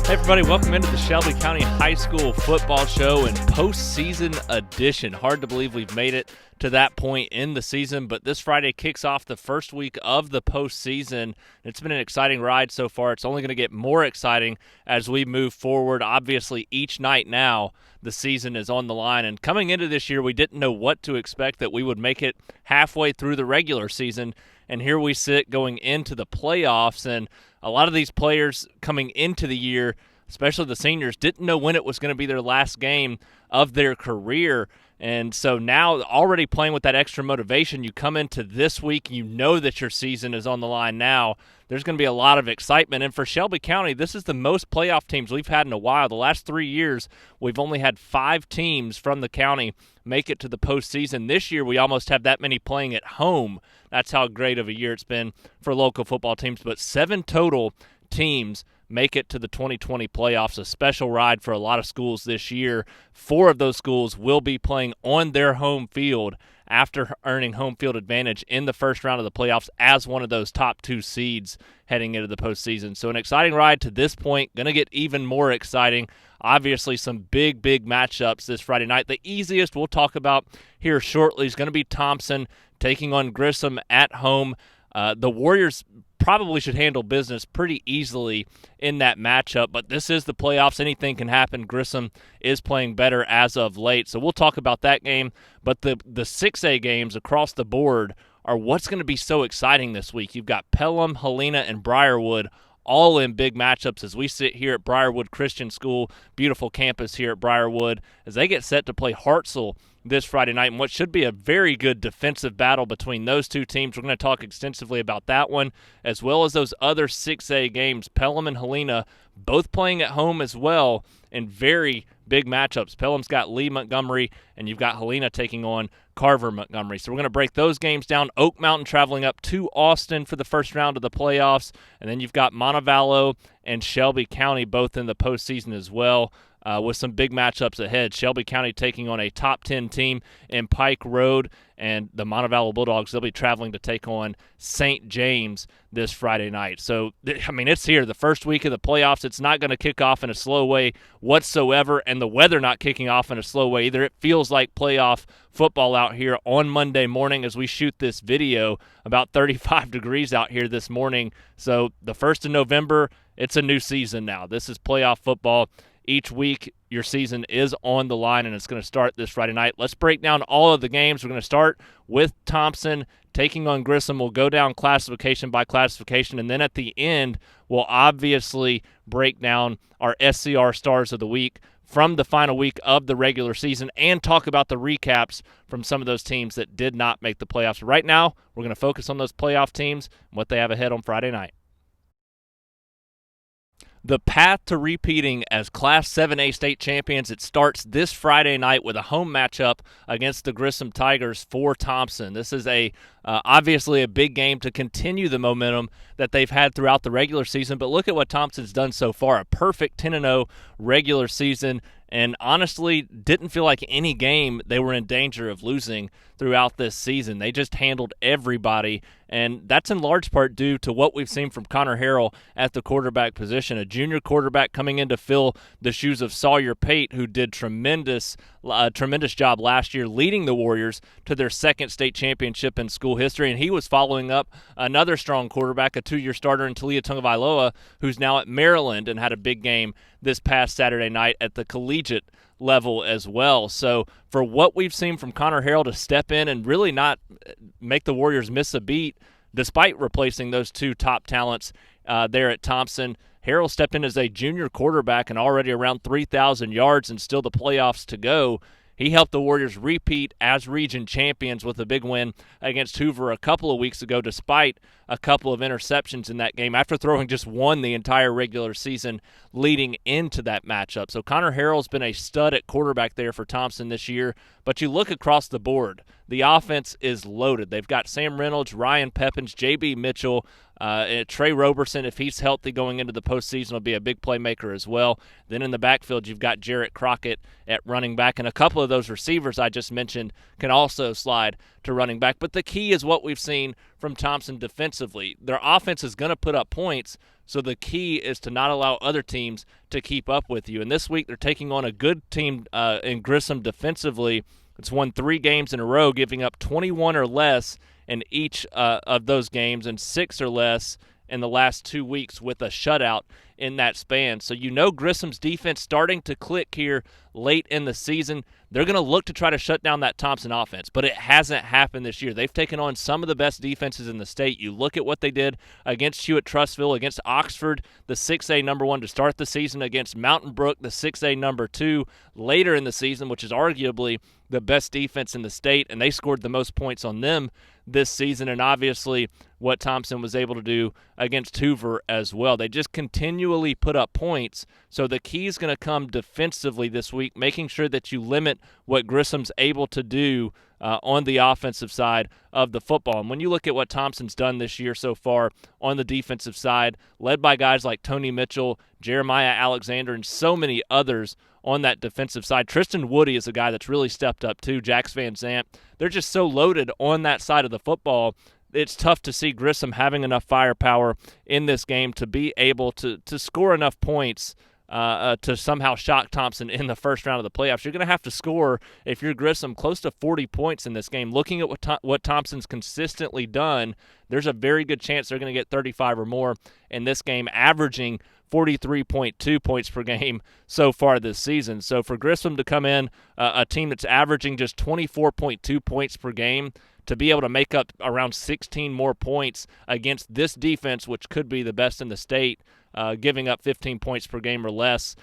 Hey everybody, welcome into the Shelby County High School Football Show and postseason edition. Hard to believe we've made it to that point in the season, but this Friday kicks off the first week of the postseason. It's been an exciting ride so far. It's only going to get more exciting as we move forward. Obviously, each night now, the season is on the line, and coming into this year, we didn't know what to expect, that we would make it halfway through the regular season, and here we sit going into the playoffs, and a lot of these players coming into the year, especially the seniors, didn't know when it was going to be their last game of their career. And so now, already playing with that extra motivation, you come into this week, you know that your season is on the line now. There's going to be a lot of excitement. And for Shelby County, this is the most playoff teams we've had in a while. The last 3 years, we've only had 5 teams from the county make it to the postseason. This year, we almost have that many playing at home. That's how great of a year it's been for local football teams. But 7 total teams make it to the 2020 playoffs, a special ride for a lot of schools this year. 4 of those schools will be playing on their home field after earning home field advantage in the first round of the playoffs as one of those top 2 seeds heading into the postseason. So an exciting ride to this point, going to get even more exciting. Obviously, some big matchups this Friday night. The easiest we'll talk about here shortly is going to be Thompson taking on Grissom at home. The Warriors probably should handle business pretty easily in that matchup, but this is the playoffs. Anything can happen. Grissom is playing better as of late, so we'll talk about that game. But the 6A games across the board are what's going to be so exciting this week. You've got Pelham, Helena, and Briarwood all in big matchups as we sit here at Briarwood Christian School, beautiful campus here at Briarwood, as they get set to play Hartselle this Friday night, and what should be a very good defensive battle between those 2 teams. We're going to talk extensively about that one, as well as those other 6A games. Pelham and Helena both playing at home as well in very big matchups. Pelham's got Lee Montgomery, and you've got Helena taking on Carver Montgomery. So we're going to break those games down. Oak Mountain traveling up to Austin for the first round of the playoffs, and then you've got Montevallo and Shelby County both in the postseason as well. With some big matchups ahead. Shelby County taking on a top 10 team in Pike Road, and the Montevallo Bulldogs, they'll be traveling to take on St. James this Friday night. So, I mean, it's here. The first week of the playoffs, it's not going to kick off in a slow way whatsoever, and the weather not kicking off in a slow way either. It feels like playoff football out here on Monday morning as we shoot this video. About 35 degrees out here this morning. So the 1st of November, it's a new season now. This is playoff football. Each week, your season is on the line, and it's going to start this Friday night. Let's break down all of the games. We're going to start with Thompson taking on Grissom. We'll go down classification by classification, and then at the end, we'll obviously break down our SCR Stars of the week from the final week of the regular season and talk about the recaps from some of those teams that did not make the playoffs. Right now, we're going to focus on those playoff teams and what they have ahead on Friday night. The path to repeating as Class 7A state champions, it starts this Friday night with a home matchup against the Grissom Tigers for Thompson. This is obviously a big game to continue the momentum that they've had throughout the regular season, but look at what Thompson's done so far. A perfect 10-0 regular season, and honestly didn't feel like any game they were in danger of losing throughout this season. They just handled everybody, and that's in large part due to what we've seen from Connor Harrell at the quarterback position, a junior quarterback coming in to fill the shoes of Sawyer Pate, who did tremendous job last year leading the Warriors to their 2nd state championship in school history, and he was following up another strong quarterback, a 2-year starter in Talia Tungavailoa, who's now at Maryland and had a big game this past Saturday night at the collegiate level as well. So for what we've seen from Connor Harrell to step in and really not make the Warriors miss a beat, despite replacing those 2 top talents there at Thompson, Harrell stepped in as a junior quarterback and already around 3,000 yards and still the playoffs to go. He helped the Warriors repeat as region champions with a big win against Hoover a couple of weeks ago, despite a couple of interceptions in that game after throwing just 1 the entire regular season leading into that matchup. So Connor Harrell's been a stud at quarterback there for Thompson this year, but you look across the board, the offense is loaded. They've got Sam Reynolds, Ryan Pepins, J.B. Mitchell, Trey Roberson, if he's healthy going into the postseason, will be a big playmaker as well. Then in the backfield, you've got Jarrett Crockett at running back, and a couple of those receivers I just mentioned can also slide to running back. But the key is what we've seen from Thompson defensively. Their offense is going to put up points, so the key is to not allow other teams to keep up with you. And this week they're taking on a good team in Grissom defensively. It's won 3 games in a row, giving up 21 or less in each of those games and 6 or less in the last 2 weeks with a shutout in that span. So you know Grissom's defense starting to click here late in the season. They're going to look to try to shut down that Thompson offense, but it hasn't happened this year. They've taken on some of the best defenses in the state. You look at what they did against Hewitt-Trussville, against Oxford, the 6A number 1 to start the season, against Mountain Brook, the 6A number 2 later in the season, which is arguably the best defense in the state, and they scored the most points on them this season, and obviously what Thompson was able to do against Hoover as well. They just continually put up points, so the key is going to come defensively this week, making sure that you limit what Grissom's able to do on the offensive side of the football. And when you look at what Thompson's done this year so far on the defensive side, led by guys like Tony Mitchell, Jeremiah Alexander, and so many others on that defensive side. Tristan Woody is a guy that's really stepped up too, Jax Van Zant. They're just so loaded on that side of the football. It's tough to see Grissom having enough firepower in this game to be able to score enough points to somehow shock Thompson in the first round of the playoffs. You're going to have to score, if you're Grissom, close to 40 points in this game. Looking at what Thompson's consistently done, there's a very good chance they're going to get 35 or more in this game, averaging 43.2 points per game so far this season. So for Grissom to come in, a team that's averaging just 24.2 points per game, to be able to make up around 16 more points against this defense, which could be the best in the state, giving up 15 points per game or less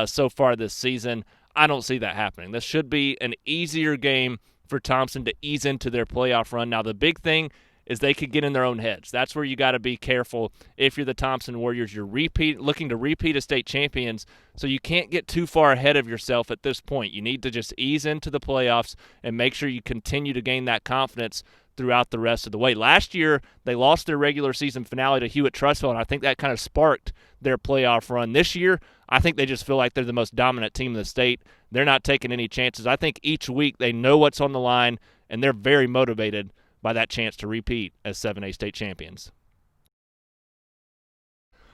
so far this season, I don't see that happening. This should be an easier game for Thompson to ease into their playoff run. Now, the big thing is they could get in their own heads. That's where you got to be careful if you're the Thompson Warriors. You're looking to repeat as state champions, so you can't get too far ahead of yourself at this point. You need to just ease into the playoffs and make sure you continue to gain that confidence throughout the rest of the way. Last year, they lost their regular season finale to Hewitt-Trussville, and I think that kind of sparked their playoff run. This year, I think they just feel like they're the most dominant team in the state. They're not taking any chances. I think each week they know what's on the line, and they're very motivated by that chance to repeat as 7A state champions.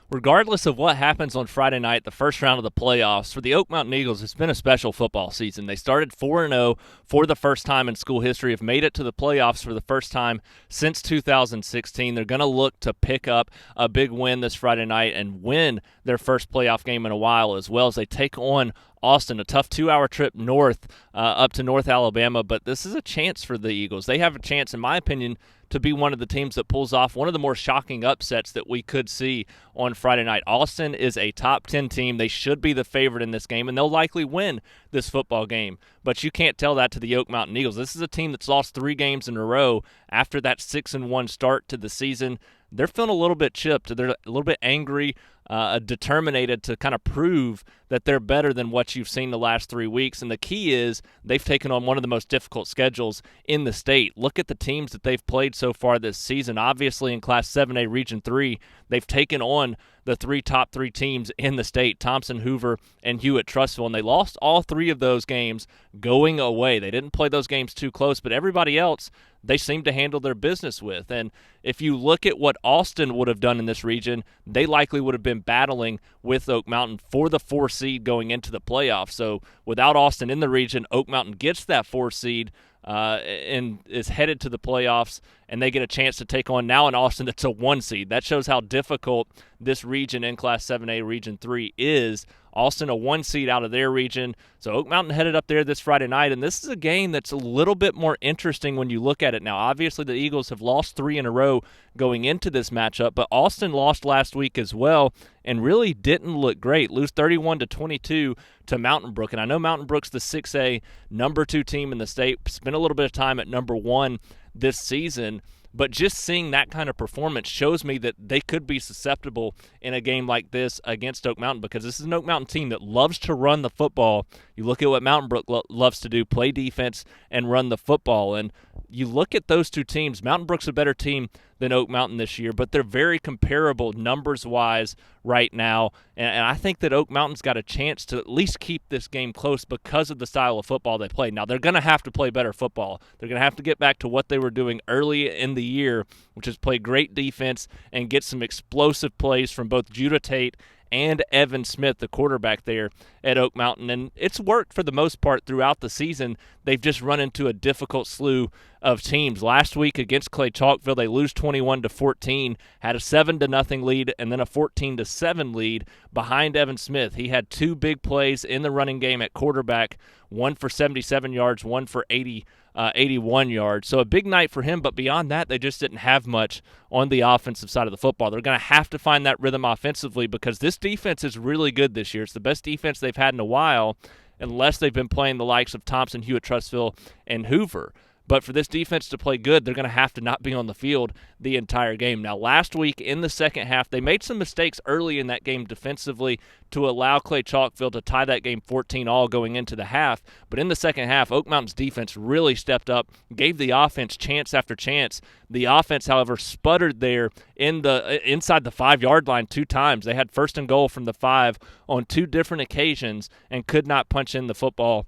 Regardless of what happens on Friday night, the first round of the playoffs, for the Oak Mountain Eagles, it's been a special football season. They started 4-0 for the first time in school history, have made it to the playoffs for the first time since 2016. They're going to look to pick up a big win this Friday night and win their first playoff game in a while, as well as they take on Austin, a tough 2-hour trip north up to North Alabama, but this is a chance for the Eagles. They have a chance, in my opinion, to be one of the teams that pulls off one of the more shocking upsets that we could see on Friday night. Austin is a top 10 team. They should be the favorite in this game, and they'll likely win this football game. But you can't tell that to the Oak Mountain Eagles. This is a team that's lost 3 games in a row after that 6-1 start to the season. They're feeling a little bit chipped. They're a little bit angry, determined to kind of prove that they're better than what you've seen the last 3 weeks. And the key is they've taken on one of the most difficult schedules in the state. Look at the teams that they've played so far this season. Obviously, in Class 7A Region 3, they've taken on the top three teams in the state, Thompson, Hoover, and Hewitt-Trussville, and they lost all 3 of those games going away. They didn't play those games too close, but everybody else they seem to handle their business with. And if you look at what Austin would have done in this region, they likely would have been battling with Oak Mountain for the 4 seed going into the playoffs. So without Austin in the region, Oak Mountain gets that 4 seed and is headed to the playoffs, and they get a chance to take on now in Austin that's a 1 seed. That shows how difficult this region in Class 7A Region 3 is. Austin a 1 seed out of their region. So Oak Mountain headed up there this Friday night, and this is a game that's a little bit more interesting when you look at it now. Obviously, the Eagles have lost 3 in a row going into this matchup, but Austin lost last week as well and really didn't look great. Lose 31-22 to Mountain Brook, and I know Mountain Brook's the 6A number 2 team in the state. Spent a little bit of time at number 1 this season. But just seeing that kind of performance shows me that they could be susceptible in a game like this against Oak Mountain, because this is an Oak Mountain team that loves to run the football. You look at what Mountain Brook loves to do, play defense and run the football. And you look at those 2 teams, Mountain Brook's a better team than Oak Mountain this year, but they're very comparable numbers-wise right now, and I think that Oak Mountain's got a chance to at least keep this game close because of the style of football they play. Now, they're going to have to play better football. They're going to have to get back to what they were doing early in the year, which is play great defense and get some explosive plays from both Judah Tate and Evan Smith, the quarterback there at Oak Mountain. And it's worked for the most part throughout the season. They've just run into a difficult slew of teams. Last week against Clay Chalkville, they lose 21-14, had a 7-0 lead, and then a 14-7 lead behind Evan Smith. He had 2 big plays in the running game at quarterback, one for 77 yards, one for 81 yards. So a big night for him, but beyond that, they just didn't have much on the offensive side of the football. They're going to have to find that rhythm offensively because this defense is really good this year. It's the best defense they've had in a while, unless they've been playing the likes of Thompson, Hewitt-Trussville, and Hoover. But for this defense to play good, they're going to have to not be on the field the entire game. Now, last week in the second half, they made some mistakes early in that game defensively to allow Clay Chalkville to tie that game 14-all going into the half. But in the second half, Oak Mountain's defense really stepped up, gave the offense chance after chance. The offense, however, sputtered there inside the 5-yard line 2 times. They had 1st and goal from the 5 on 2 different occasions and could not punch in the football.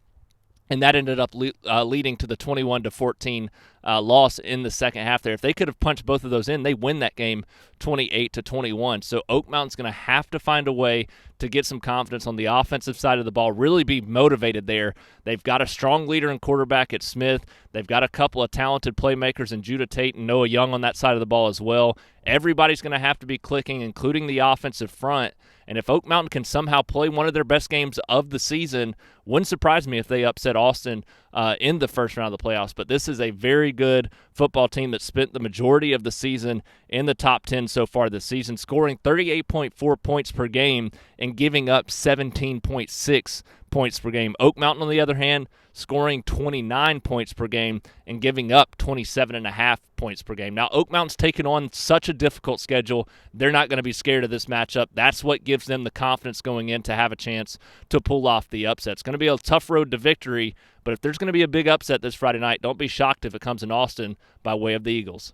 And that ended up leading to the 21-14 loss in the second half there. If they could have punched both of those in, they win that game 28-21. So Oak Mountain's going to have to find a way to get some confidence on the offensive side of the ball, really be motivated there. They've got a strong leader and quarterback at Smith. They've got a couple of talented playmakers in Judah Tate and Noah Young on that side of the ball as well. Everybody's going to have to be clicking, including the offensive front. And if Oak Mountain can somehow play one of their best games of the season, wouldn't surprise me if they upset Austin in the first round of the playoffs. But this is a very good football team that spent the majority of the season in the top 10 so far this season, scoring 38.4 points per game and giving up 17.6 points per game. Oak Mountain, on the other hand, scoring 29 points per game and giving up 27.5 points per game. Now, Oak Mountain's taken on such a difficult schedule. They're not going to be scared of this matchup. That's what gives them the confidence going in to have a chance to pull off the upset. It's going to be a tough road to victory, but if there's going to be a big upset this Friday night, don't be shocked if it comes in Austin by way of the Eagles.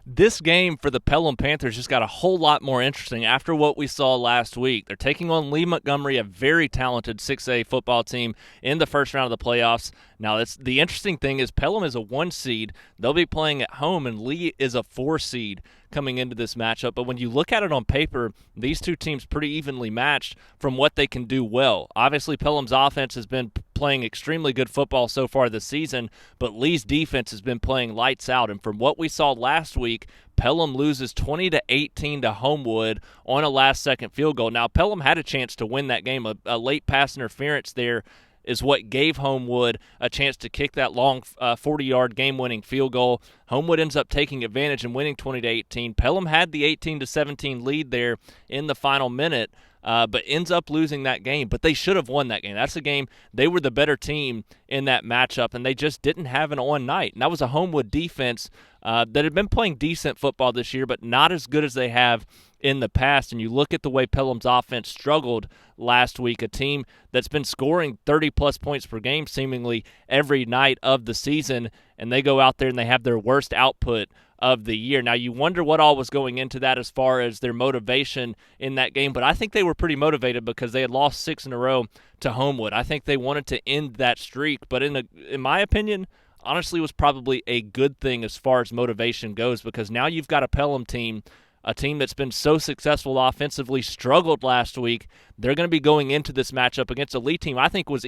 This game for the Pelham Panthers just got a whole lot more interesting after what we saw last week. They're taking on Lee Montgomery, a very talented 6A football team, in the first round of the playoffs. Now, the interesting thing is Pelham is a 1 seed. They'll be playing at home, and Lee is a 4 seed coming into this matchup. But when you look at it on paper, these two teams pretty evenly matched from what they can do well. Obviously, Pelham's offense has been playing extremely good football so far this season, but Lee's defense has been playing lights out. And from what we saw last week, Pelham loses 20-18 to Homewood on a last-second field goal. Now, Pelham had a chance to win that game. A late pass interference there is what gave Homewood a chance to kick that long 40-yard game-winning field goal. Homewood ends up taking advantage and winning 20-18. Pelham had the 18-17 lead there in the final minute, but ends up losing that game. But they should have won that game. That's a game they were the better team in that matchup, and they just didn't have an on night. And that was a Homewood defense that had been playing decent football this year, but not as good as they have in the past. And you look at the way Pelham's offense struggled last week, a team that's been scoring 30-plus points per game seemingly every night of the season, and they go out there and they have their worst output of the year. Now, you wonder what all was going into that as far as their motivation in that game, but I think they were pretty motivated because they had lost 6 in a row to Homewood. I think they wanted to end that streak, but in my opinion, honestly, was probably a good thing as far as motivation goes, because now you've got a Pelham team, a team that's been so successful offensively, struggled last week. They're going to be going into this matchup against a Lee team I think was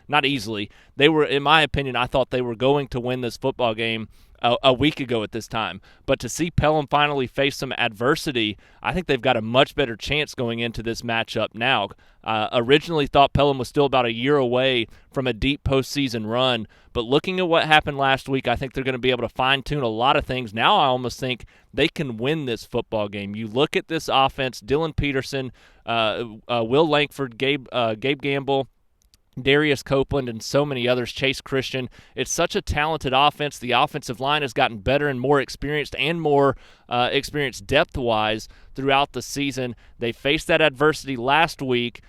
not easily, they were, in my opinion, I thought they were going to win this football game a week ago at this time. But to see Pelham finally face some adversity, I think they've got a much better chance going into this matchup now. Originally thought Pelham was still about a year away from a deep postseason run, but looking at what happened last week, I think they're going to be able to fine-tune a lot of things. Now I almost think they can win this football game. You look at this offense, Dylan Peterson, Will Langford, Gabe Gamble, Darius Copeland, and so many others, Chase Christian. It's such a talented offense. The offensive line has gotten better and more experienced experienced depth-wise throughout the season. They faced that adversity last week,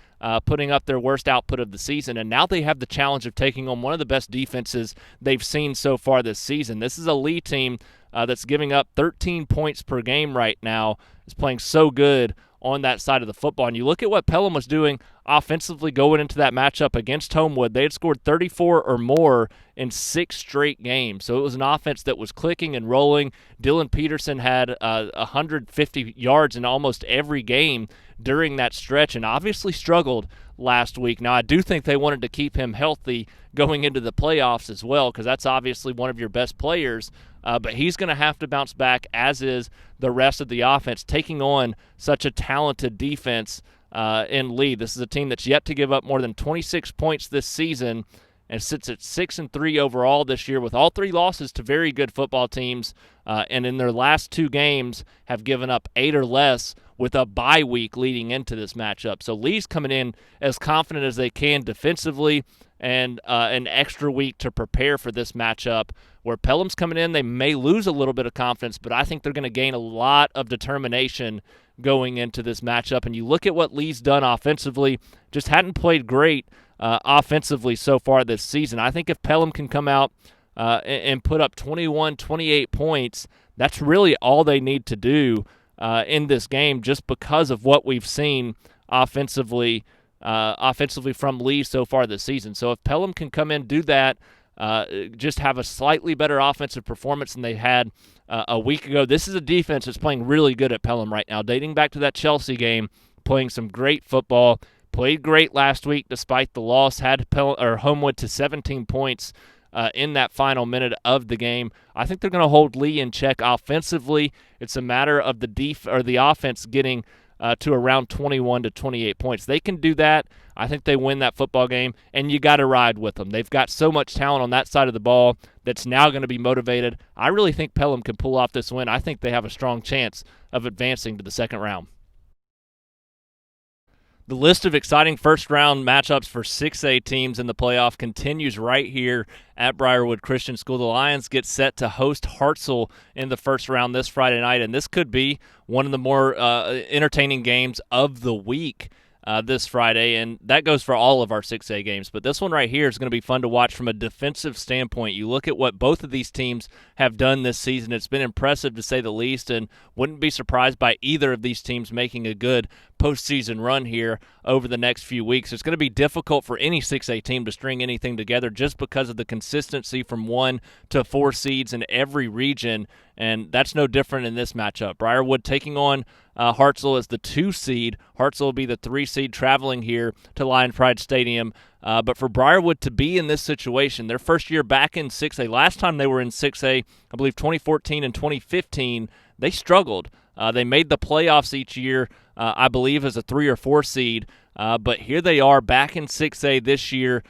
putting up their worst output of the season, and now they have the challenge of taking on one of the best defenses they've seen so far this season. This is a Lee team that's giving up 13 points per game right now. It's playing so good on that side of the football. And you look at what Pelham was doing offensively going into that matchup against Homewood. They had scored 34 or more in 6 straight games. So it was an offense that was clicking and rolling. Dylan Peterson had 150 yards in almost every game during that stretch and obviously struggled last week. Now, I do think they wanted to keep him healthy going into the playoffs as well, because that's obviously one of your best players. But he's going to have to bounce back, as is the rest of the offense, taking on such a talented defense in Lee. This is a team that's yet to give up more than 26 points this season and sits at 6-3 overall this year, with all 3 losses to very good football teams, and in their last 2 games have given up 8 or less with a bye week leading into this matchup. So Lee's coming in as confident as they can defensively, and an extra week to prepare for this matchup. Where Pelham's coming in, they may lose a little bit of confidence, but I think they're going to gain a lot of determination going into this matchup. And you look at what Lee's done offensively, just hadn't played great offensively so far this season. I think if Pelham can come out and put up 21, 28 points, that's really all they need to do in this game, just because of what we've seen offensively from Lee so far this season. So if Pelham can come in, do that, just have a slightly better offensive performance than they had a week ago. This is a defense that's playing really good at Pelham right now, dating back to that Chelsea game, playing some great football, played great last week despite the loss, had Homewood to 17 points in that final minute of the game. I think they're going to hold Lee in check offensively. It's a matter of the offense getting to around 21 to 28 points. They can do that. I think they win that football game, and you got to ride with them. They've got so much talent on that side of the ball that's now going to be motivated. I really think Pelham can pull off this win. I think they have a strong chance of advancing to the second round. The list of exciting first-round matchups for 6A teams in the playoff continues right here at Briarwood Christian School. The Lions get set to host Hartselle in the first round this Friday night, and this could be one of the more entertaining games of the week this Friday, and that goes for all of our 6A games. But this one right here is going to be fun to watch from a defensive standpoint. You look at what both of these teams have done this season. It's been impressive, to say the least, and wouldn't be surprised by either of these teams making a good postseason run here over the next few weeks. It's going to be difficult for any 6A team to string anything together just because of the consistency from 1 to 4 seeds in every region, and that's no different in this matchup. Briarwood taking on Hartselle as the 2 seed. Hartselle will be the 3 seed traveling here to Lion Pride Stadium. But for Briarwood to be in this situation, their first year back in 6A, last time they were in 6A, I believe 2014 and 2015, they struggled. They made the playoffs each year, I believe, as a 3 or 4 seed. But here they are back in 6A this year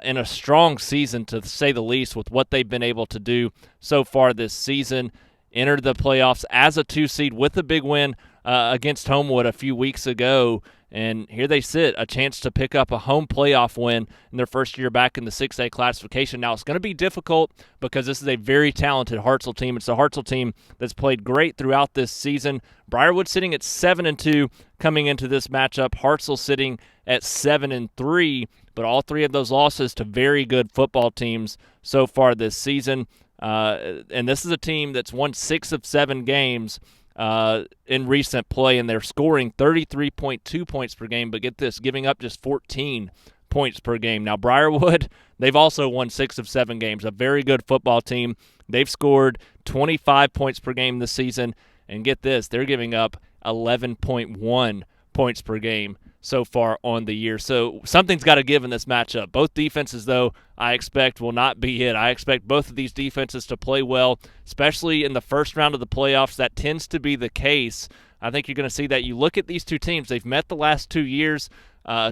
in a strong season, to say the least, with what they've been able to do so far this season. Entered the playoffs as a 2 seed with a big win against Homewood a few weeks ago. And here they sit, a chance to pick up a home playoff win in their first year back in the 6A classification. Now, it's going to be difficult because this is a very talented Hartselle team. It's a Hartselle team that's played great throughout this season. Briarwood sitting at 7-2 coming into this matchup. Hartselle sitting at 7-3, but all 3 of those losses to very good football teams so far this season. And this is a team that's won 6 of 7 games in recent play, and they're scoring 33.2 points per game, but get this, giving up just 14 points per game. Now, Briarwood, they've also won 6 of 7 games, a very good football team. They've scored 25 points per game this season, and get this, they're giving up 11.1 points per game so far on the year. So something's got to give in this matchup. Both defenses, though, I expect will not be hit. I expect both of these defenses to play well, especially in the first round of the playoffs. That tends to be the case. I think you're going to see that. You look at these two teams. They've met the last 2 years.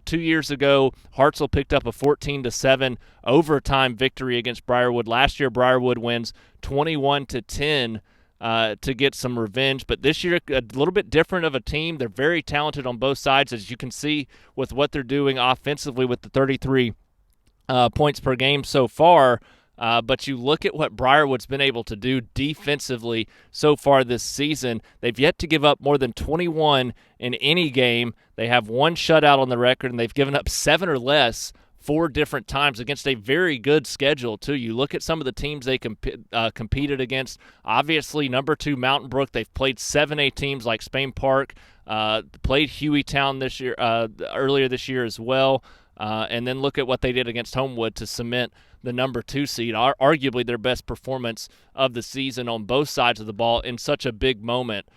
2 years ago, Hartselle picked up a 14-7 overtime victory against Briarwood. Last year, Briarwood wins 21-10. To get some revenge. But this year, a little bit different of a team. They're very talented on both sides, as you can see with what they're doing offensively with the 33 points per game so far. But you look at what Briarwood's been able to do defensively so far this season. They've yet to give up more than 21 in any game. They have one shutout on the record, and they've given up 7 or less 4 different times against a very good schedule, too. You look at some of the teams they competed against. Obviously, number 2, Mountain Brook. They've played 7A teams like Spain Park, played Hueytown this year, earlier this year as well. And then look at what they did against Homewood to cement the number 2 seed, arguably their best performance of the season on both sides of the ball in such a big moment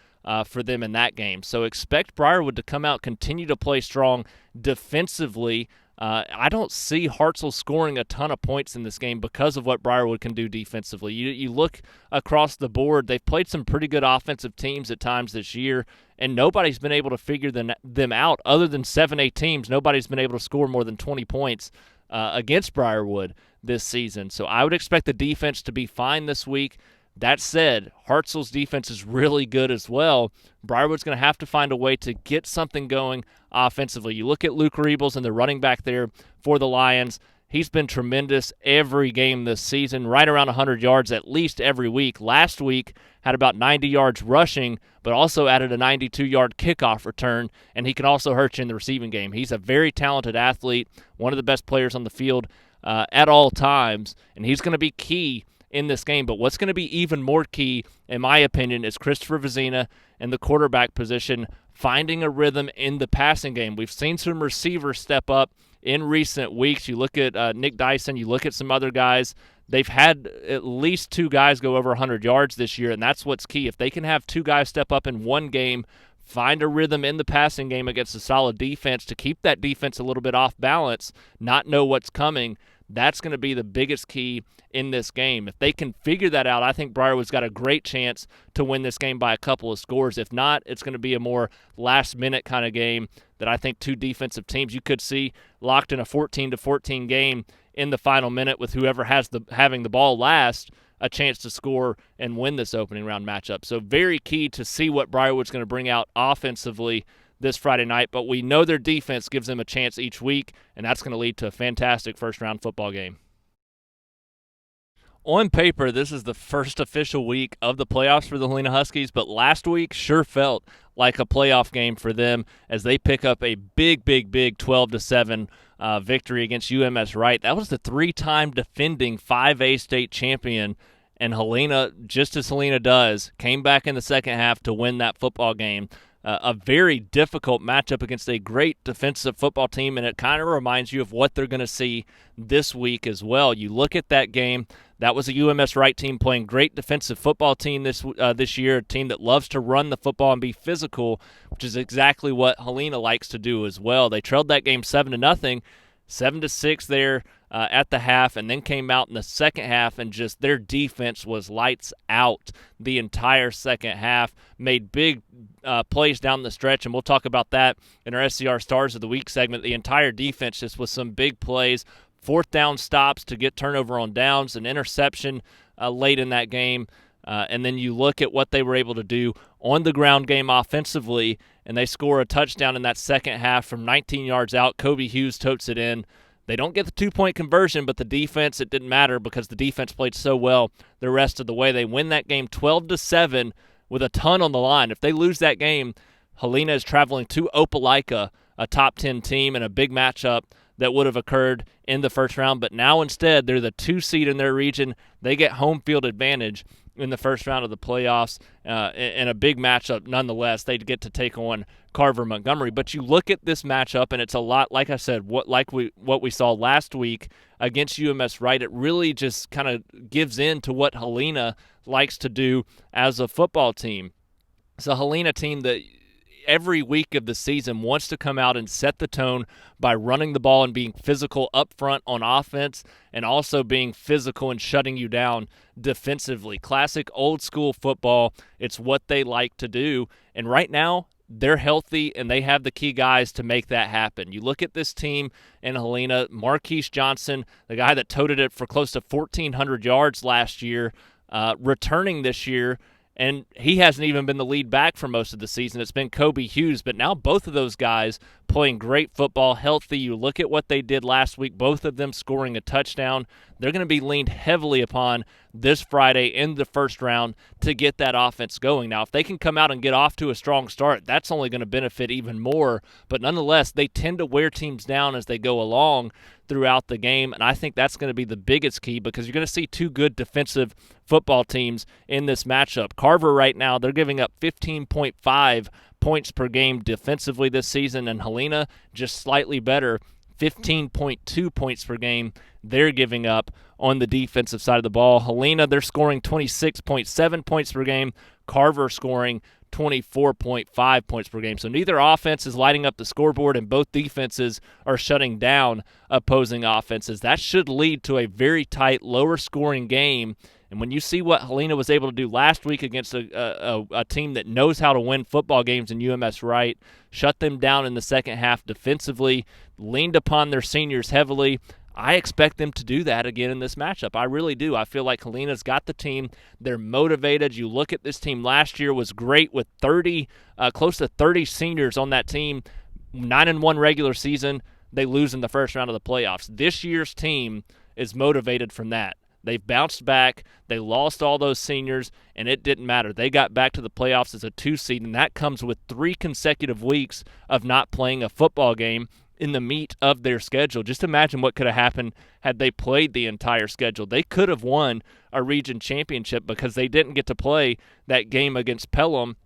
for them in that game. So expect Briarwood to come out, continue to play strong defensively. I don't see Hartselle scoring a ton of points in this game because of what Briarwood can do defensively. You look across the board, they've played some pretty good offensive teams at times this year, and nobody's been able to figure them out other than 7A teams. Nobody's been able to score more than 20 points against Briarwood this season. So I would expect the defense to be fine this week. That said, Hartselle's defense is really good as well. Briarwood's going to have to find a way to get something going offensively. You look at Luke Rebels and the running back there for the Lions. He's been tremendous every game this season, right around 100 yards at least every week. Last week had about 90 yards rushing, but also added a 92-yard kickoff return, and he can also hurt you in the receiving game. He's a very talented athlete, one of the best players on the field at all times, and he's going to be key in this game. But what's going to be even more key, in my opinion, is Christopher Vizina and the quarterback position finding a rhythm in the passing game. We've seen some receivers step up in recent weeks. You look at Nick Dyson, you look at some other guys. They've had at least 2 guys go over 100 yards this year, and that's what's key. If they can have 2 guys step up in one game, find a rhythm in the passing game against a solid defense to keep that defense a little bit off balance, not know what's coming, that's going to be the biggest key in this game. If they can figure that out, I think Briarwood's got a great chance to win this game by a couple of scores. If not, it's going to be a more last-minute kind of game that I think 2 defensive teams you could see locked in a 14-14 game in the final minute with whoever has having the ball last a chance to score and win this opening round matchup. So very key to see what Briarwood's going to bring out offensively this Friday night, but we know their defense gives them a chance each week, and that's going to lead to a fantastic first-round football game. On paper, this is the first official week of the playoffs for the Helena Huskies, but last week sure felt like a playoff game for them as they pick up a big 12-7 victory against UMS Wright. That was the 3-time defending 5A state champion, and Helena, just as Helena does, came back in the second half to win that football game. A very difficult matchup against a great defensive football team, and it kind of reminds you of what they're going to see this week as well. You look at that game, that was a UMS Wright team playing great defensive football team this year, a team that loves to run the football and be physical, which is exactly what Helena likes to do as well. They trailed that game 7-0, 7-6 there at the half, and then came out in the second half, and just their defense was lights out the entire second half, made big plays down the stretch, and we'll talk about that in our SCR Stars of the Week segment. The entire defense just with some big plays, 4th down stops to get turnover on downs, an interception late in that game, and then you look at what they were able to do on the ground game offensively, and they score a touchdown in that second half from 19 yards out. Kobe Hughes totes it in. They don't get the 2-point conversion, but the defense, it didn't matter because the defense played so well the rest of the way. They win that game 12-7 with a ton on the line. If they lose that game, Helena is traveling to Opelika, a top 10 team, and a big matchup that would have occurred in the first round. But now instead, they're the 2 seed in their region. They get home field advantage in the first round of the playoffs, in a big matchup nonetheless. They get to take on Carver Montgomery. But you look at this matchup, and it's a lot, like I said, what we saw last week against UMS Wright. It really just kind of gives in to what Helena likes to do as a football team. It's a Helena team that every week of the season wants to come out and set the tone by running the ball and being physical up front on offense, and also being physical and shutting you down defensively. Classic old school football. It's what they like to do. And right now, they're healthy, and they have the key guys to make that happen. You look at this team in Helena, Marquise Johnson, the guy that toted it for close to 1,400 yards last year, returning this year, and he hasn't even been the lead back for most of the season. It's been Kobe Hughes, but now both of those guys playing great football, healthy. You look at what they did last week, both of them scoring a touchdown. They're going to be leaned heavily upon this Friday in the first round to get that offense going. Now, if they can come out and get off to a strong start, that's only going to benefit even more. But nonetheless, they tend to wear teams down as they go along throughout the game, and I think that's going to be the biggest key because you're going to see two good defensive football teams in this matchup. Carver right now, they're giving up 15.5 points per game defensively this season, and Helena just slightly better, 15.2 points per game they're giving up on the defensive side of the ball. Helena, they're scoring 26.7 points per game. Carver scoring 24.5 points per game. So neither offense is lighting up the scoreboard, and both defenses are shutting down opposing offenses. That should lead to a very tight, lower-scoring game. And when you see what Helena was able to do last week against a team that knows how to win football games in UMS Wright, shut them down in the second half defensively, leaned upon their seniors heavily, I expect them to do that again in this matchup. I really do. I feel like Helena's got the team. They're motivated. You look at this team last year was great with close to 30 seniors on that team, 9-1 regular season. They lose in the first round of the playoffs. This year's team is motivated from that. They've bounced back. They lost all those seniors, and it didn't matter. They got back to the playoffs as a 2 seed, and that comes with 3 consecutive weeks of not playing a football game in the meat of their schedule. Just imagine what could have happened had they played the entire schedule. They could have won a region championship because they didn't get to play that game against Pelham,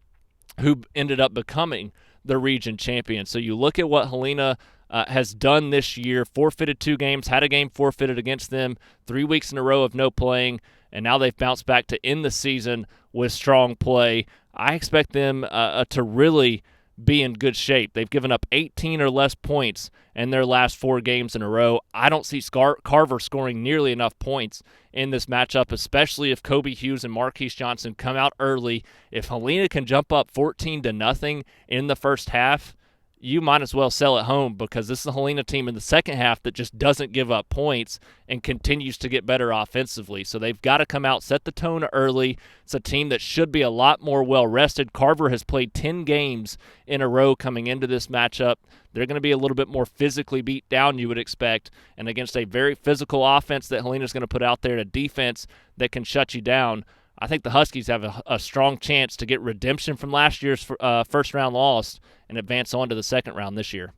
who ended up becoming the region champion. So you look at what Helena has done this year, forfeited 2 games, had a game forfeited against them, 3 weeks in a row of no playing, and now they've bounced back to end the season with strong play. I expect them to really be in good shape. They've given up 18 or less points in their last 4 games in a row. I don't see Carver scoring nearly enough points in this matchup, especially if Kobe Hughes and Marquise Johnson come out early. If Helena can jump up 14-0 in the first half, you might as well sell at home because this is a Helena team in the second half that just doesn't give up points and continues to get better offensively. So they've got to come out, set the tone early. It's a team that should be a lot more well-rested. Carver has played 10 games in a row coming into this matchup. They're going to be a little bit more physically beat down, you would expect, and against a very physical offense that Helena's going to put out there, a defense that can shut you down. I think the Huskies have a strong chance to get redemption from last year's first-round loss and advance on to the second round this year.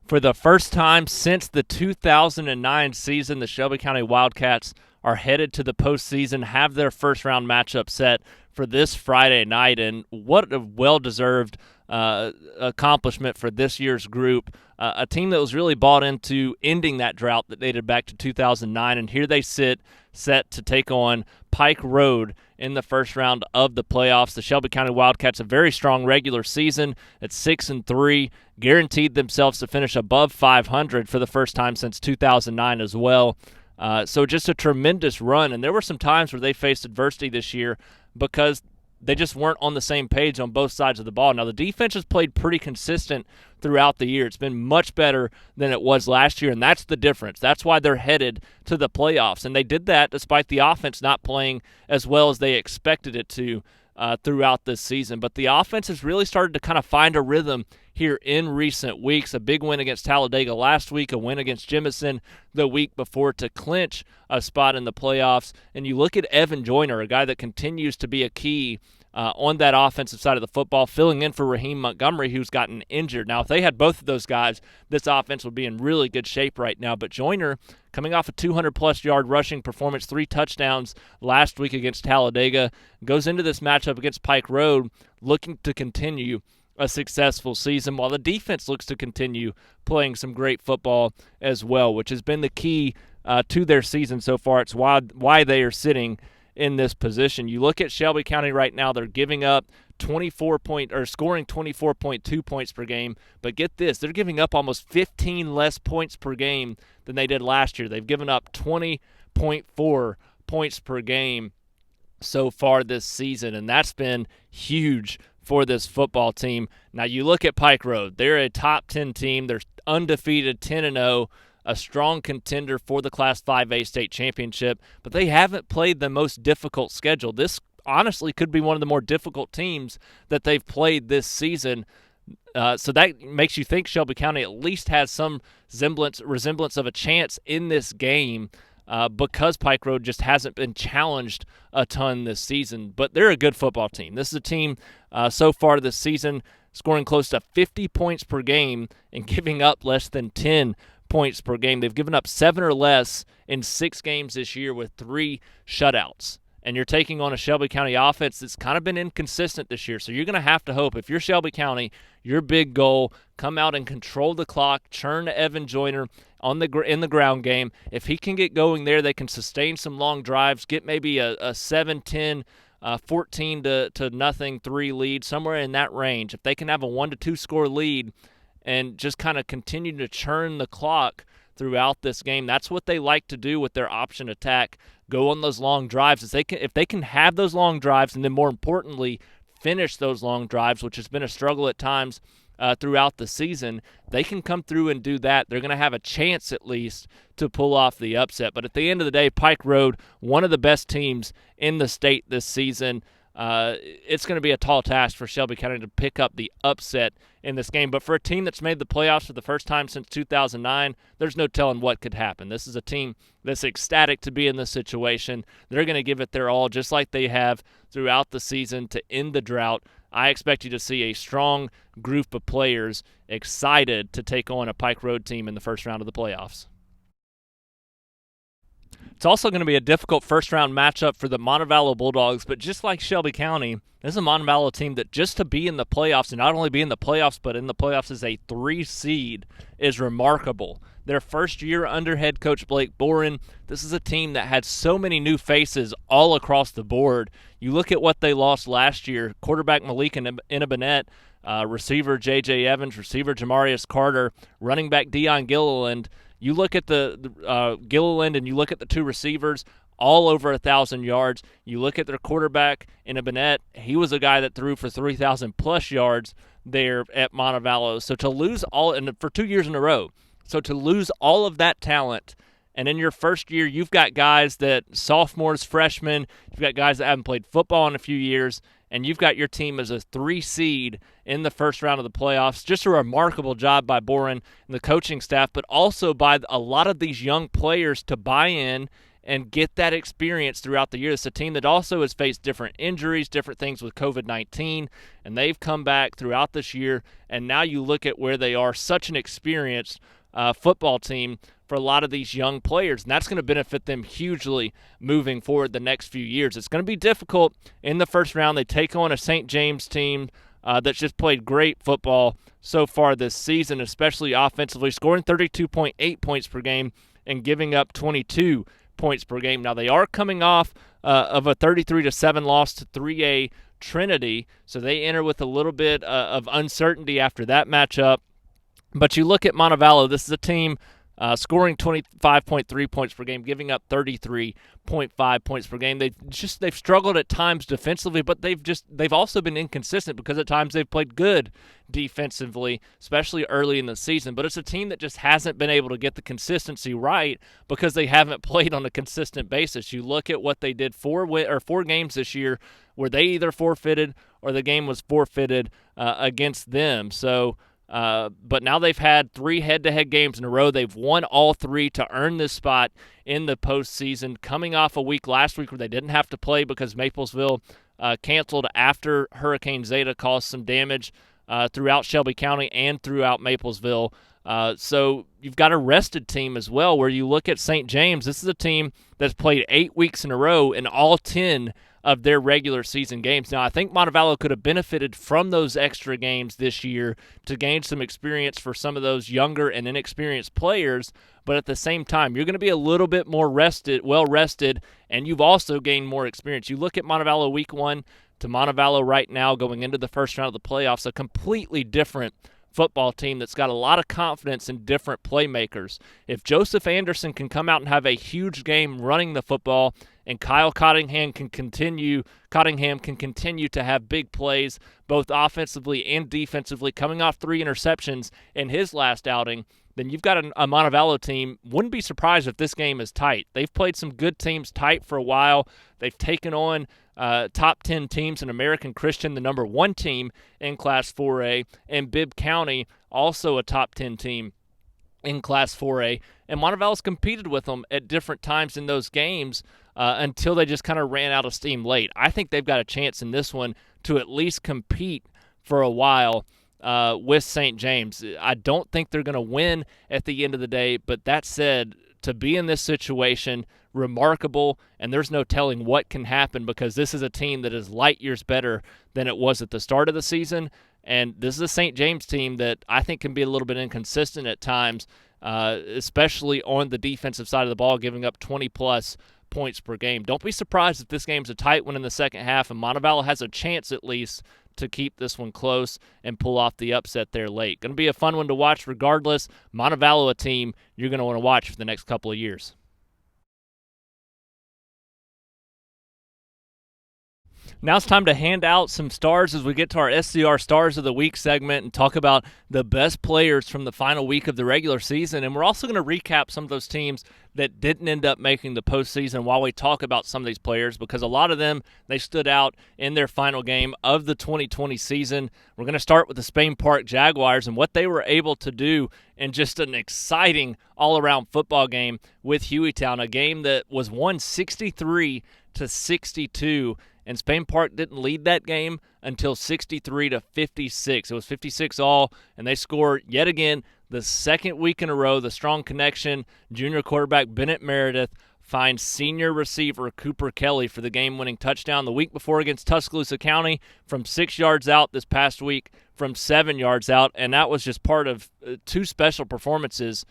For the first time since the 2009 season, the Shelby County Wildcats are headed to the postseason, have their first-round matchup set for this Friday night, and what a well-deserved accomplishment for this year's group. A team that was really bought into ending that drought that dated back to 2009, and here they sit set to take on Pike Road in the first round of the playoffs. The Shelby County Wildcats, a very strong regular season at 6-3, guaranteed themselves to finish above 500 for the first time since 2009 as well. So just a tremendous run, and there were some times where they faced adversity this year because they just weren't on the same page on both sides of the ball. Now, the defense has played pretty consistent throughout the year. It's been much better than it was last year, and that's the difference. That's why they're headed to the playoffs, and they did that despite the offense not playing as well as they expected it to throughout this season. But the offense has really started to kind of find a rhythm here in recent weeks. A big win against Talladega last week, a win against Jemison the week before to clinch a spot in the playoffs. And you look at Evan Joyner, a guy that continues to be a key on that offensive side of the football, filling in for Raheem Montgomery, who's gotten injured. Now, if they had both of those guys, this offense would be in really good shape right now. But Joyner, coming off a 200-plus yard rushing performance, 3 touchdowns last week against Talladega, goes into this matchup against Pike Road looking to continue a successful season, while the defense looks to continue playing some great football as well, which has been the key to their season so far. It's why they are sitting in this position. You look at Shelby County right now, they're giving up scoring 24.2 points per game, but get this, they're giving up almost 15 less points per game than they did last year. They've given up 20.4 points per game so far this season, and that's been huge for this football team. Now you look at Pike Road, they're a top 10 team. They're undefeated, 10-0. a strong contender for the Class 5A state championship, but they haven't played the most difficult schedule. This honestly could be one of the more difficult teams that they've played this season. So that makes you think Shelby County at least has some resemblance of a chance in this game because Pike Road just hasn't been challenged a ton this season. But they're a good football team. This is a team so far this season scoring close to 50 points per game and giving up less than 10 points per game. They've given up 7 or less in 6 games this year with 3 shutouts. And you're taking on a Shelby County offense that's kind of been inconsistent this year. So you're going to have to hope, if you're Shelby County, your big goal, come out and control the clock, churn Evan Joyner in the ground game. If he can get going there, they can sustain some long drives, get maybe a 7-10, 14 to nothing 3 lead, somewhere in that range. If they can have a 1-2 score lead and just kind of continue to churn the clock throughout this game, that's what they like to do with their option attack. Go on those long drives. If they can have those long drives and then more importantly finish those long drives, which has been a struggle at times throughout the season, they can come through and do that. They're going to have a chance at least to pull off the upset. But at the end of the day, Pike Road, one of the best teams in the state this season. It's going to be a tall task for Shelby County to pick up the upset in this game. But for a team that's made the playoffs for the first time since 2009, there's no telling what could happen. This is a team that's ecstatic to be in this situation. They're going to give it their all, just like they have throughout the season to end the drought. I expect you to see a strong group of players excited to take on a Pike Road team in the first round of the playoffs. It's also going to be a difficult first-round matchup for the Montevallo Bulldogs, but just like Shelby County, this is a Montevallo team that just to be in the playoffs, and not only be in the playoffs, but in the playoffs as a 3 seed, is remarkable. Their first year under head coach Blake Boren, this is a team that had so many new faces all across the board. You look at what they lost last year: quarterback Malik Inabanet, receiver J.J. Evans, receiver Jamarius Carter, running back Deion Gilliland. You look at the Gilliland and you look at the 2 receivers, all over 1,000 yards. You look at their quarterback in Bennett, he was a guy that threw for 3,000-plus yards there at Montevallo. So to lose for 2 years in a row, so to lose all of that talent, and in your first year you've got guys that sophomores, freshmen, you've got guys that haven't played football in a few years, and you've got your team as a 3 seed in the first round of the playoffs. Just a remarkable job by Boren and the coaching staff, but also by a lot of these young players to buy in and get that experience throughout the year. It's a team that also has faced different injuries, different things with COVID-19, and they've come back throughout this year, and now you look at where they are, such an experienced football team for a lot of these young players, and that's going to benefit them hugely moving forward the next few years. It's going to be difficult in the first round. They take on a St. James team that's just played great football so far this season, especially offensively, scoring 32.8 points per game and giving up 22 points per game. Now, they are coming off of a 33-7 loss to 3A Trinity, so they enter with a little bit of uncertainty after that matchup. But you look at Montevallo, this is a team scoring 25.3 points per game, giving up 33.5 points per game. They've struggled at times defensively, but they've also been inconsistent because at times they've played good defensively, especially early in the season. But it's a team that just hasn't been able to get the consistency right because they haven't played on a consistent basis. You look at what they did 4 games this year where they either forfeited or the game was forfeited against them. So. But now they've had 3 head-to-head games in a row. They've won all 3 to earn this spot in the postseason, coming off a week last week where they didn't have to play because Maplesville canceled after Hurricane Zeta caused some damage throughout Shelby County and throughout Maplesville. So you've got a rested team as well, where you look at St. James. This is a team that's played 8 weeks in a row in all 10 of their regular season games. Now, I think Montevallo could have benefited from those extra games this year to gain some experience for some of those younger and inexperienced players, but at the same time, you're going to be a little bit more well-rested, and you've also gained more experience. You look at Montevallo week 1 to Montevallo right now going into the first round of the playoffs, a completely different football team that's got a lot of confidence in different playmakers. If Joseph Anderson can come out and have a huge game running the football, and Kyle Cottingham can continue to have big plays both offensively and defensively, coming off 3 interceptions in his last outing, then you've got a Montevallo team. Wouldn't be surprised if this game is tight. They've played some good teams tight for a while. They've taken on top 10 teams in American Christian, the number 1 team in Class 4A, and Bibb County, also a top 10 team in Class 4A. And Montevallo's competed with them at different times in those games until they just kind of ran out of steam late. I think they've got a chance in this one to at least compete for a while with St. James. I don't think they're going to win at the end of the day, but that said, to be in this situation, remarkable, and there's no telling what can happen because this is a team that is light years better than it was at the start of the season, and this is a St. James team that I think can be a little bit inconsistent at times, especially on the defensive side of the ball, giving up 20-plus points per game. Don't be surprised if this game's a tight one in the second half, and Montevallo has a chance at least to keep this one close and pull off the upset there late. Going to be a fun one to watch regardless. Montevallo, a team you're going to want to watch for the next couple of years. Now it's time to hand out some stars as we get to our SCR Stars of the Week segment and talk about the best players from the final week of the regular season. And we're also going to recap some of those teams that didn't end up making the postseason while we talk about some of these players, because a lot of them, they stood out in their final game of the 2020 season. We're going to start with the Spain Park Jaguars and what they were able to do in just an exciting all-around football game with Hueytown, a game that was won 63-62. And Spain Park didn't lead that game until 63-56. It was 56 all, and they scored yet again the second week in a row. The strong connection, junior quarterback Bennett Meredith finds senior receiver Cooper Kelly for the game-winning touchdown the week before against Tuscaloosa County from 6 yards out, this past week from 7 yards out, and that was just part of 2 special performances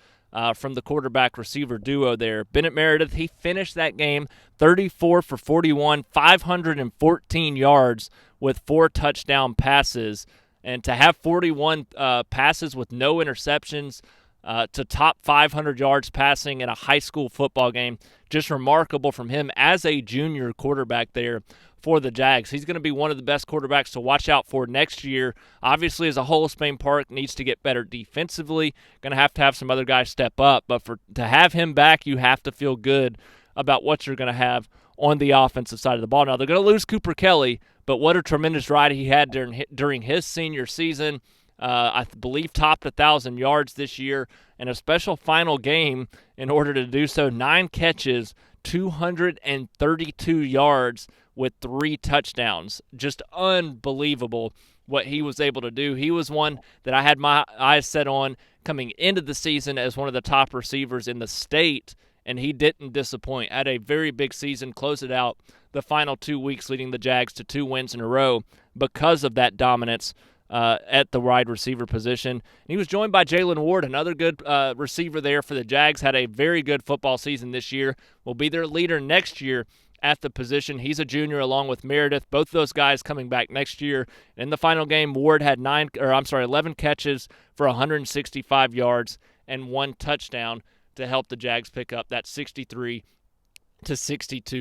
from the quarterback-receiver duo there. Bennett Meredith, he finished that game 34 for 41, 514 yards with 4 touchdown passes. And to have 41 passes with no interceptions, to top 500 yards passing in a high school football game, just remarkable from him as a junior quarterback there for the Jags. He's going to be one of the best quarterbacks to watch out for next year. Obviously, as a whole, Spain Park needs to get better defensively. Going to have some other guys step up. But to have him back, you have to feel good about what you're going to have on the offensive side of the ball. Now, they're going to lose Cooper Kelly, but what a tremendous ride he had during his senior season. I believe topped 1,000 yards this year, and a special final game in order to do so. 9 catches, 232 yards with 3 touchdowns. Just unbelievable what he was able to do. He was one that I had my eyes set on coming into the season as one of the top receivers in the state, and he didn't disappoint. Had a very big season, closed it out the final 2 weeks, leading the Jags to 2 wins in a row because of that dominance at the wide receiver position. And he was joined by Jalen Ward, another good receiver there for the Jags. Had a very good football season this year. Will be their leader next year at the position. He's a junior along with Meredith. Both those guys coming back next year. In the final game, Ward had 11 catches for 165 yards and 1 touchdown to help the Jags pick up that 63-62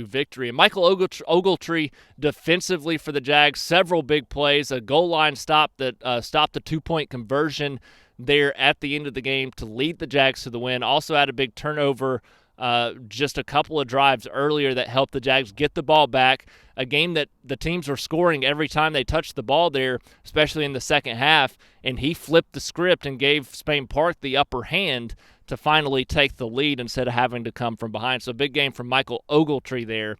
victory. And Michael Ogletree defensively for the Jags, several big plays, a goal line stop that stopped the 2-point conversion there at the end of the game to lead the Jags to the win. Also had a big turnover just a couple of drives earlier that helped the Jags get the ball back. A game that the teams were scoring every time they touched the ball there, especially in the second half, and he flipped the script and gave Spain Park the upper hand to finally take the lead instead of having to come from behind. So a big game from Michael Ogletree there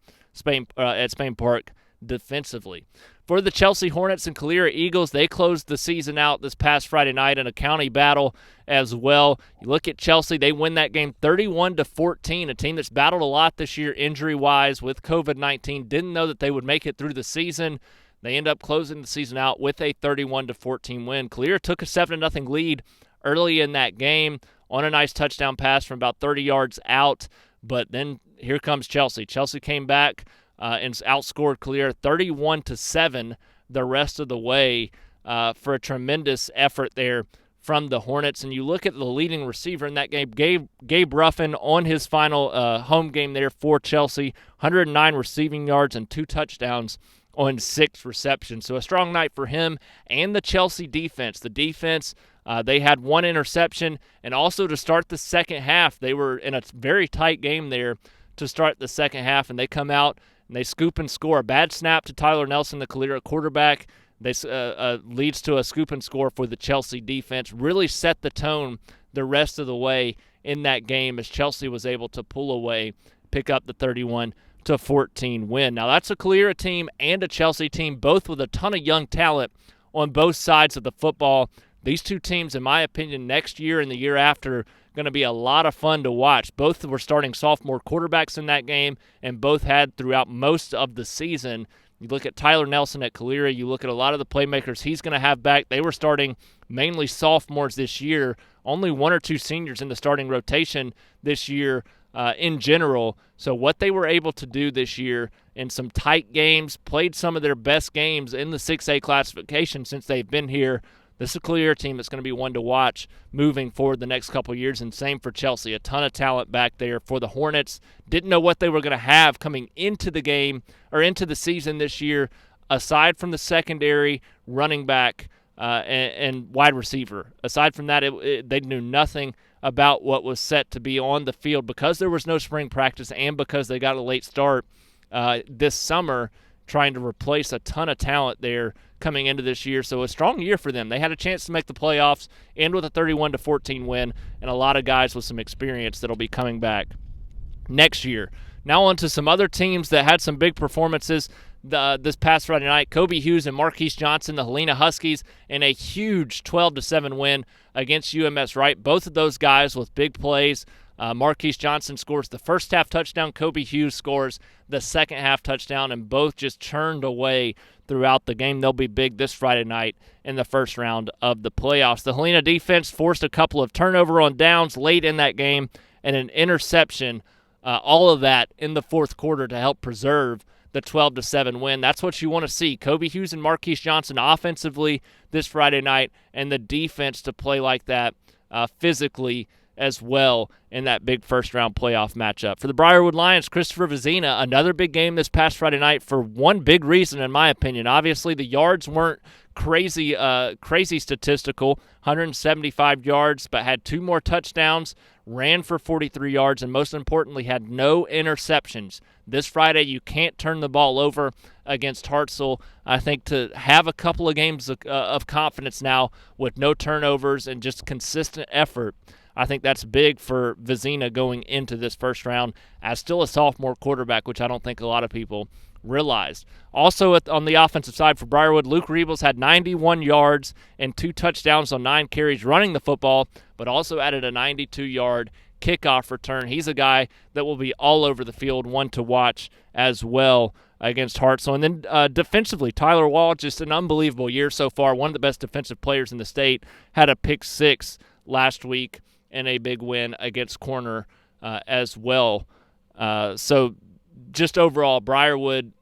at Spain Park defensively. For the Chelsea Hornets and Calera Eagles, they closed the season out this past Friday night in a county battle as well. You look at Chelsea, they win that game 31-14, a team that's battled a lot this year injury-wise with COVID-19. Didn't know that they would make it through the season. They end up closing the season out with a 31-14 win. Calera took a 7-0 lead early in that game on a nice touchdown pass from about 30 yards out, but then here comes Chelsea. Chelsea came back and outscored Calera 31-7 the rest of the way for a tremendous effort there from the Hornets. And you look at the leading receiver in that game, Gabe Ruffin, on his final home game there for Chelsea, 109 receiving yards and 2 touchdowns on 6 receptions. So a strong night for him and the Chelsea defense. The defense, they had 1 interception, and also to start the second half, they were in a very tight game there to start the second half, and they come out and they scoop and score. A bad snap to Tyler Nelson, the Calera quarterback. They leads to a scoop and score for the Chelsea defense. Really set the tone the rest of the way in that game as Chelsea was able to pull away, pick up the 31-14 win. Now that's a Calera team and a Chelsea team, both with a ton of young talent on both sides of the football. These two teams, in my opinion, next year and the year after, going to be a lot of fun to watch. Both were starting sophomore quarterbacks in that game, and both had throughout most of the season. You look at Tyler Nelson at Calera, you look at a lot of the playmakers he's going to have back. They were starting mainly sophomores this year, only 1 or 2 seniors in the starting rotation this year in general. So what they were able to do this year in some tight games, played some of their best games in the 6A classification since they've been here. This is a Calera team that's going to be one to watch moving forward the next couple of years, and same for Chelsea. A ton of talent back there for the Hornets. Didn't know what they were going to have coming into the game or into the season this year, aside from the secondary, running back, and wide receiver. Aside from that, they knew nothing about what was set to be on the field because there was no spring practice and because they got a late start this summer, trying to replace a ton of talent there coming into this year. So a strong year for them. They had a chance to make the playoffs, end with a 31-14 win, and a lot of guys with some experience that'll be coming back next year. Now on to some other teams that had some big performances this past Friday night. Kobe Hughes and Marquise Johnson, the Helena Huskies, in a huge 12-7 win against UMS Wright. Both of those guys with big plays. Marquise Johnson scores the first half touchdown. Kobe Hughes scores the second half touchdown, and both just churned away throughout the game. They'll be big this Friday night in the first round of the playoffs. The Helena defense forced a couple of turnover on downs late in that game and an interception, all of that in the fourth quarter to help preserve the 12-7 win. That's what you want to see. Kobe Hughes and Marquise Johnson offensively this Friday night, and the defense to play like that physically as well in that big first-round playoff matchup. For the Briarwood Lions, Christopher Vizina, another big game this past Friday night for one big reason, in my opinion. Obviously, the yards weren't crazy statistical, 175 yards, but had 2 more touchdowns, ran for 43 yards, and most importantly, had no interceptions. This Friday, you can't turn the ball over against Hartselle. I think to have a couple of games of confidence now with no turnovers and just consistent effort, I think that's big for Vizina going into this first round as still a sophomore quarterback, which I don't think a lot of people realized. Also on the offensive side for Briarwood, Luke Rebels had 91 yards and 2 touchdowns on 9 carries running the football, but also added a 92-yard kickoff return. He's a guy that will be all over the field, one to watch as well against Hartselle. And then defensively, Tyler Wall, just an unbelievable year so far, one of the best defensive players in the state, had a pick 6 last week and a big win against Corner as well. So just overall, Briarwood,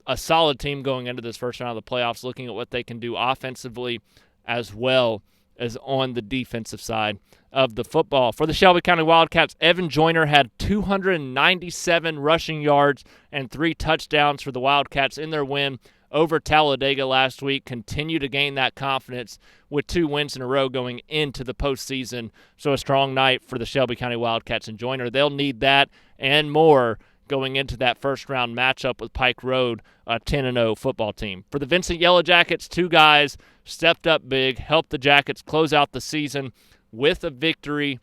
a solid team going into this first round of the playoffs, looking at what they can do offensively as well as on the defensive side of the football. For the Shelby County Wildcats, Evan Joyner had 297 rushing yards and 3 touchdowns for the Wildcats in their win over Talladega last week, continue to gain that confidence with 2 wins in a row going into the postseason. So a strong night for the Shelby County Wildcats and Joyner. They'll need that and more going into that first-round matchup with Pike Road, a 10-0 football team. For the Vincent Yellow Jackets, 2 guys stepped up big, helped the Jackets close out the season with a victory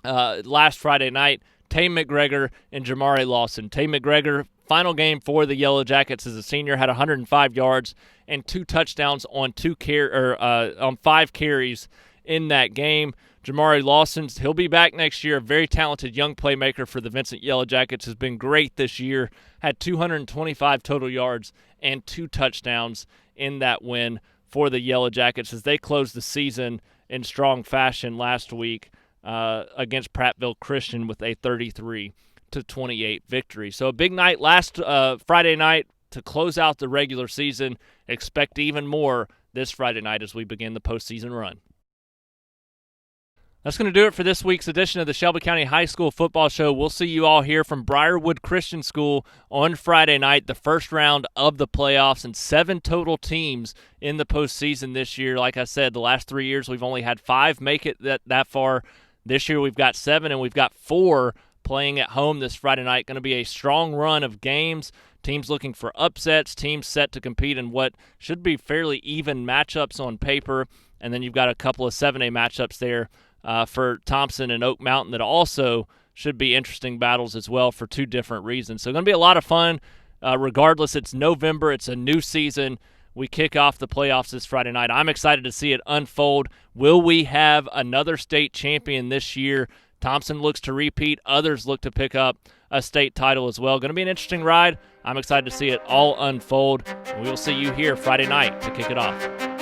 last Friday night. Tay McGregor and Jamari Lawson. Tay McGregor, final game for the Yellow Jackets as a senior, had 105 yards and 2 touchdowns on 5 carries in that game. Jamari Lawson, he'll be back next year. A very talented young playmaker for the Vincent Yellow Jackets, has been great this year. Had 225 total yards and 2 touchdowns in that win for the Yellow Jackets as they closed the season in strong fashion last week against Prattville Christian with a 33-28 victory. So a big night last Friday night to close out the regular season. Expect even more this Friday night as we begin the postseason run. That's going to do it for this week's edition of the Shelby County High School Football Show. We'll see you all here from Briarwood Christian School on Friday night, the first round of the playoffs, and 7 total teams in the postseason this year. Like I said, the last 3 years we've only had 5 make it that far. This year we've got 7, and we've got 4 playing at home this Friday night. Going to be a strong run of games. Teams looking for upsets, teams set to compete in what should be fairly even matchups on paper. And then you've got a couple of 7A matchups there for Thompson and Oak Mountain that also should be interesting battles as well for 2 different reasons. So going to be a lot of fun. Regardless, it's November. It's a new season. We kick off the playoffs this Friday night. I'm excited to see it unfold. Will we have another state champion this year? Thompson looks to repeat. Others look to pick up a state title as well. Going to be an interesting ride. I'm excited to see it all unfold. And we will see you here Friday night to kick it off.